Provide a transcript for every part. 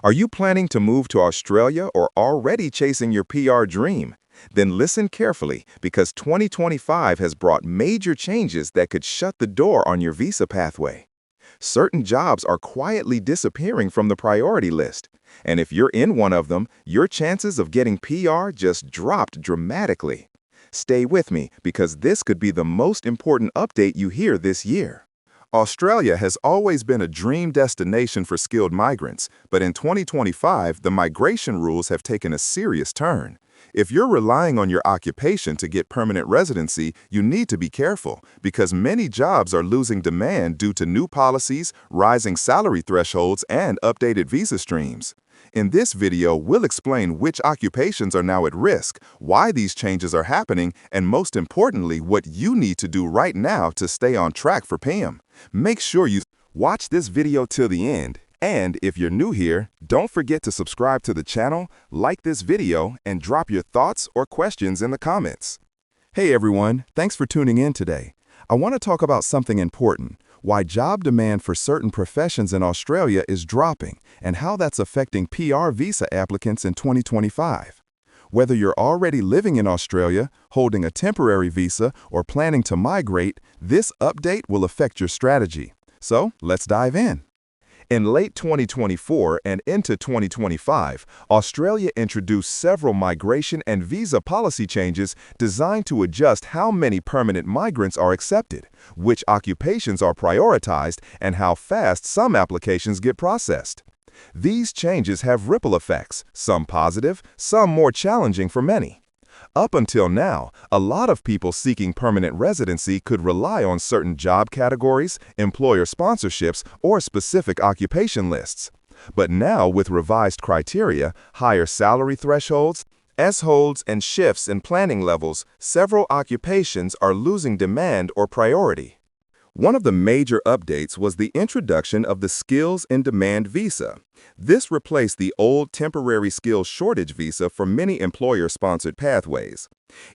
Are you planning to move to Australia or already chasing your PR dream? Then listen carefully because 2025 has brought major changes that could shut the door on your visa pathway. Certain jobs are quietly disappearing from the priority list, and if you're in one of them, your chances of getting PR just dropped dramatically. Stay with me because this could be the most important update you hear this year. Australia has always been a dream destination for skilled migrants, but in 2025, the migration rules have taken a serious turn. If you're relying on your occupation to get permanent residency, you need to be careful because many jobs are losing demand due to new policies, rising salary thresholds, and updated visa streams. In this video, we'll explain which occupations are now at risk, why these changes are happening, and most importantly, what you need to do right now to stay on track for PM. Make sure you watch this video till the end. And if you're new here, don't forget to subscribe to the channel, like this video, and drop your thoughts or questions in the comments. Hey everyone, thanks for tuning in today. I want to talk about something important, why job demand for certain professions in Australia is dropping and how that's affecting PR visa applicants in 2025. Whether you're already living in Australia, holding a temporary visa, or planning to migrate, this update will affect your strategy. So let's dive in. In late 2024 and into 2025, Australia introduced several migration and visa policy changes designed to adjust how many permanent migrants are accepted, which occupations are prioritized, and how fast some applications get processed. These changes have ripple effects, some positive, some more challenging for many. Up until now, a lot of people seeking permanent residency could rely on certain job categories, employer sponsorships, or specific occupation lists. But now, with revised criteria, higher salary thresholds, S-holds, and shifts in planning levels, several occupations are losing demand or priority. One of the major updates was the introduction of the Skills in Demand visa. This replaced the old temporary skills shortage visa for many employer-sponsored pathways.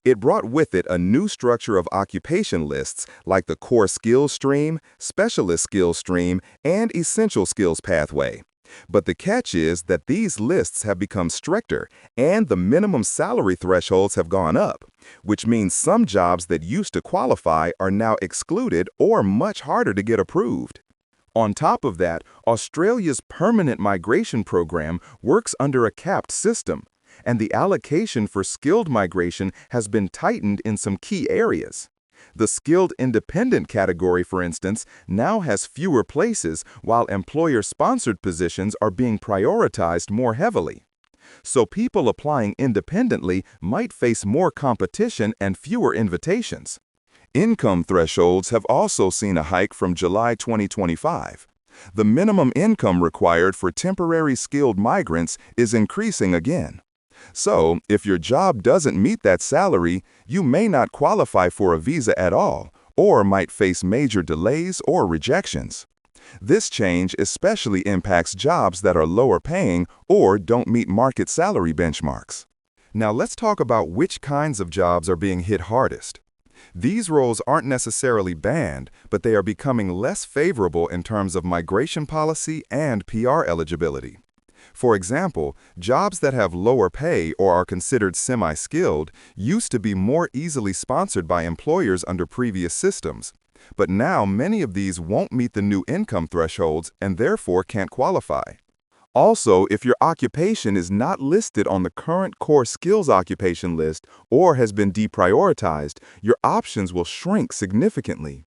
It brought with it a new structure of occupation lists like the core skills stream, specialist skills stream, and essential skills pathway. But the catch is that these lists have become stricter and the minimum salary thresholds have gone up, which means some jobs that used to qualify are now excluded or much harder to get approved. On top of that, Australia's permanent migration program works under a capped system, and the allocation for skilled migration has been tightened in some key areas. The skilled independent category, for instance, now has fewer places while employer-sponsored positions are being prioritized more heavily. So people applying independently might face more competition and fewer invitations. Income thresholds have also seen a hike from July 2025. The minimum income required for temporary skilled migrants is increasing again. So, if your job doesn't meet that salary, you may not qualify for a visa at all, or might face major delays or rejections. This change especially impacts jobs that are lower paying or don't meet market salary benchmarks. Now let's talk about which kinds of jobs are being hit hardest. These roles aren't necessarily banned, but they are becoming less favorable in terms of migration policy and PR eligibility. For example, jobs that have lower pay or are considered semi-skilled used to be more easily sponsored by employers under previous systems. But now many of these won't meet the new income thresholds and therefore can't qualify. Also, if your occupation is not listed on the current core skills occupation list or has been deprioritized, your options will shrink significantly.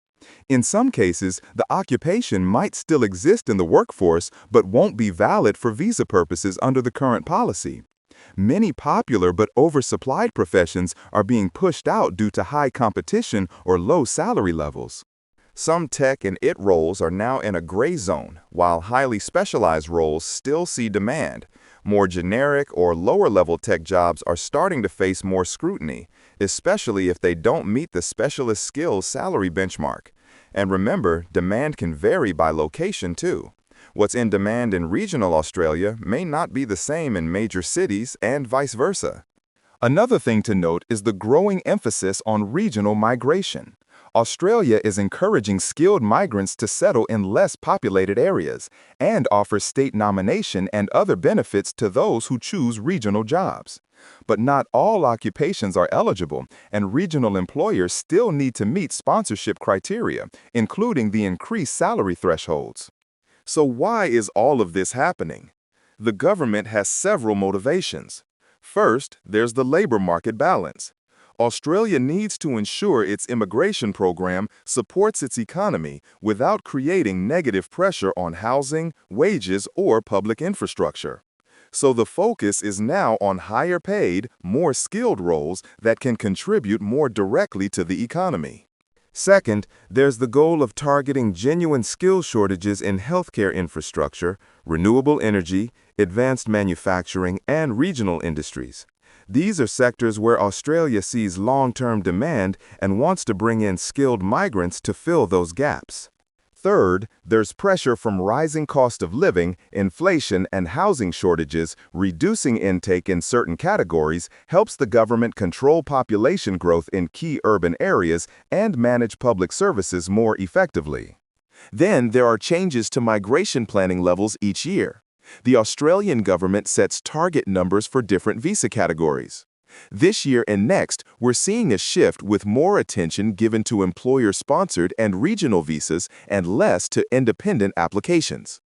In some cases, the occupation might still exist in the workforce but won't be valid for visa purposes under the current policy. Many popular but oversupplied professions are being pushed out due to high competition or low salary levels. Some tech and IT roles are now in a gray zone, while highly specialized roles still see demand. More generic or lower-level tech jobs are starting to face more scrutiny, especially if they don't meet the specialist skills salary benchmark. And remember, demand can vary by location too. What's in demand in regional Australia may not be the same in major cities and vice versa. Another thing to note is the growing emphasis on regional migration. Australia is encouraging skilled migrants to settle in less populated areas and offers state nomination and other benefits to those who choose regional jobs. But not all occupations are eligible, and regional employers still need to meet sponsorship criteria, including the increased salary thresholds. So why is all of this happening? The government has several motivations. First, there's the labor market balance. Australia needs to ensure its immigration program supports its economy without creating negative pressure on housing, wages, or public infrastructure. So the focus is now on higher paid, more skilled roles that can contribute more directly to the economy. Second, there's the goal of targeting genuine skill shortages in healthcare infrastructure, renewable energy, advanced manufacturing, and regional industries. These are sectors where Australia sees long-term demand and wants to bring in skilled migrants to fill those gaps. Third, there's pressure from rising cost of living, inflation, and housing shortages. Reducing intake in certain categories helps the government control population growth in key urban areas and manage public services more effectively. Then there are changes to migration planning levels each year. The Australian government sets target numbers for different visa categories. This year and next, we're seeing a shift with more attention given to employer-sponsored and regional visas and less to independent applications.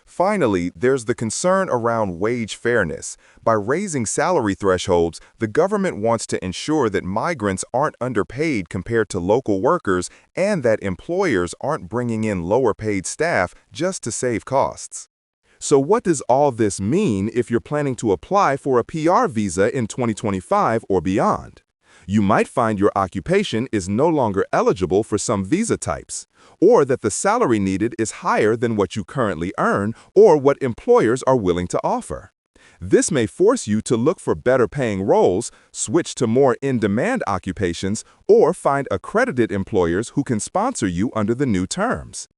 Finally, there's the concern around wage fairness. By raising salary thresholds, the government wants to ensure that migrants aren't underpaid compared to local workers and that employers aren't bringing in lower-paid staff just to save costs. So what does all this mean if you're planning to apply for a PR visa in 2025 or beyond? You might find your occupation is no longer eligible for some visa types, or that the salary needed is higher than what you currently earn or what employers are willing to offer. This may force you to look for better-paying roles, switch to more in-demand occupations, or find accredited employers who can sponsor you under the new terms.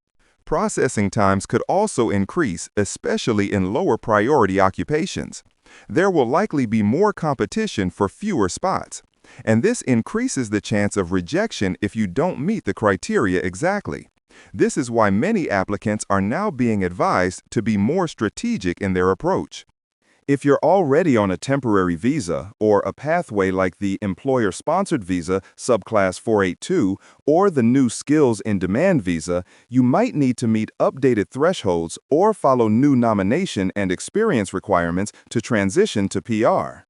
Processing times could also increase, especially in lower priority occupations. There will likely be more competition for fewer spots, and this increases the chance of rejection if you don't meet the criteria exactly. This is why many applicants are now being advised to be more strategic in their approach. If you're already on a temporary visa or a pathway like the employer-sponsored visa, subclass 482, or the new skills in demand visa, you might need to meet updated thresholds or follow new nomination and experience requirements to transition to PR.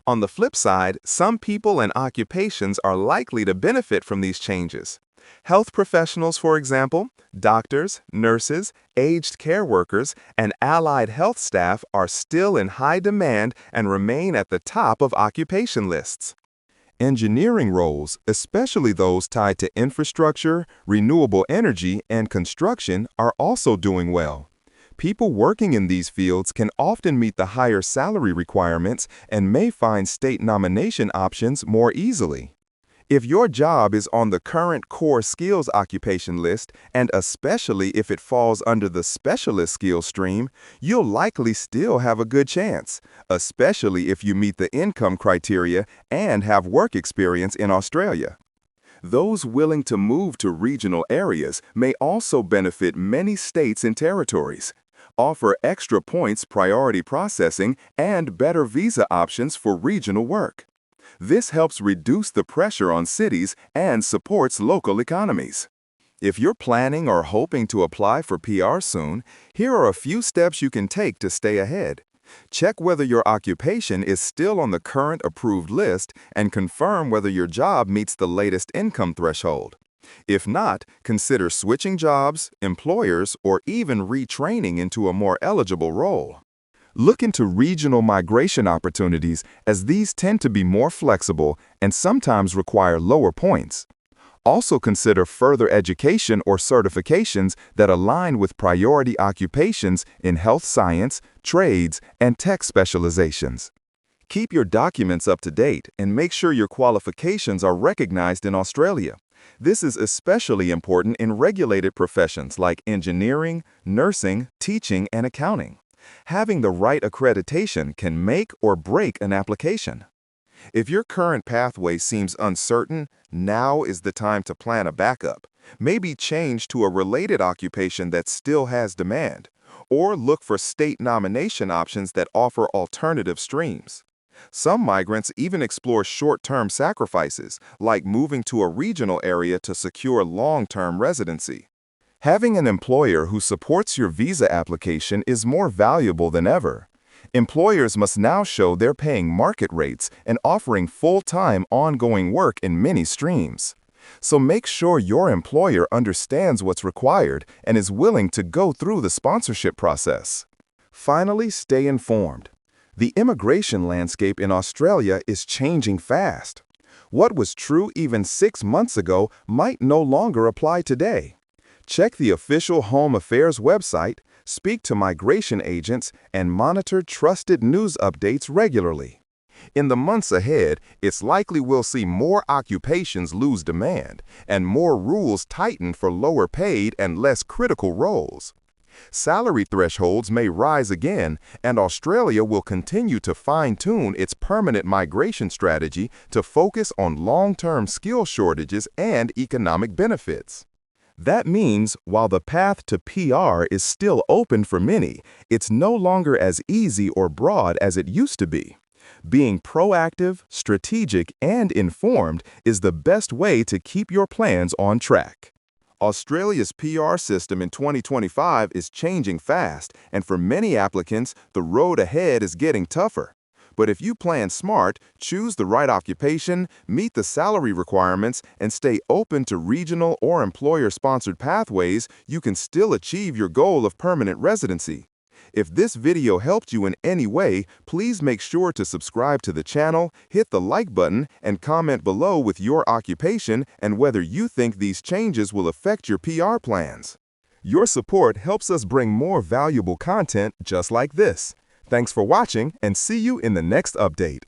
On the flip side, some people and occupations are likely to benefit from these changes. Health professionals, for example, doctors, nurses, aged care workers, and allied health staff are still in high demand and remain at the top of occupation lists. Engineering roles, especially those tied to infrastructure, renewable energy, and construction, are also doing well. People working in these fields can often meet the higher salary requirements and may find state nomination options more easily. If your job is on the current core skills occupation list, and especially if it falls under the specialist skills stream, you'll likely still have a good chance, especially if you meet the income criteria and have work experience in Australia. Those willing to move to regional areas may also benefit many states and territories, offer extra points priority processing, and better visa options for regional work. This helps reduce the pressure on cities and supports local economies. If you're planning or hoping to apply for PR soon, here are a few steps you can take to stay ahead. Check whether your occupation is still on the current approved list and confirm whether your job meets the latest income threshold. If not, consider switching jobs, employers, or even retraining into a more eligible role. Look into regional migration opportunities, as these tend to be more flexible and sometimes require lower points. Also consider further education or certifications that align with priority occupations in health science, trades, and tech specializations. Keep your documents up to date and make sure your qualifications are recognized in Australia. This is especially important in regulated professions like engineering, nursing, teaching, and accounting. Having the right accreditation can make or break an application. If your current pathway seems uncertain, now is the time to plan a backup. Maybe change to a related occupation that still has demand, or look for state nomination options that offer alternative streams. Some migrants even explore short-term sacrifices, like moving to a regional area to secure long-term residency. Having an employer who supports your visa application is more valuable than ever. Employers must now show they're paying market rates and offering full-time ongoing work in many streams. So make sure your employer understands what's required and is willing to go through the sponsorship process. Finally, stay informed. The immigration landscape in Australia is changing fast. What was true even 6 months ago might no longer apply today. Check the official Home Affairs website, speak to migration agents, and monitor trusted news updates regularly. In the months ahead, it's likely we'll see more occupations lose demand and more rules tighten for lower paid and less critical roles. Salary thresholds may rise again, and Australia will continue to fine-tune its permanent migration strategy to focus on long-term skill shortages and economic benefits. That means, while the path to PR is still open for many, it's no longer as easy or broad as it used to be. Being proactive, strategic, and informed is the best way to keep your plans on track. Australia's PR system in 2025 is changing fast, and for many applicants, the road ahead is getting tougher. But if you plan smart, choose the right occupation, meet the salary requirements, and stay open to regional or employer-sponsored pathways, you can still achieve your goal of permanent residency. If this video helped you in any way, please make sure to subscribe to the channel, hit the like button, and comment below with your occupation and whether you think these changes will affect your PR plans. Your support helps us bring more valuable content just like this. Thanks for watching, and see you in the next update.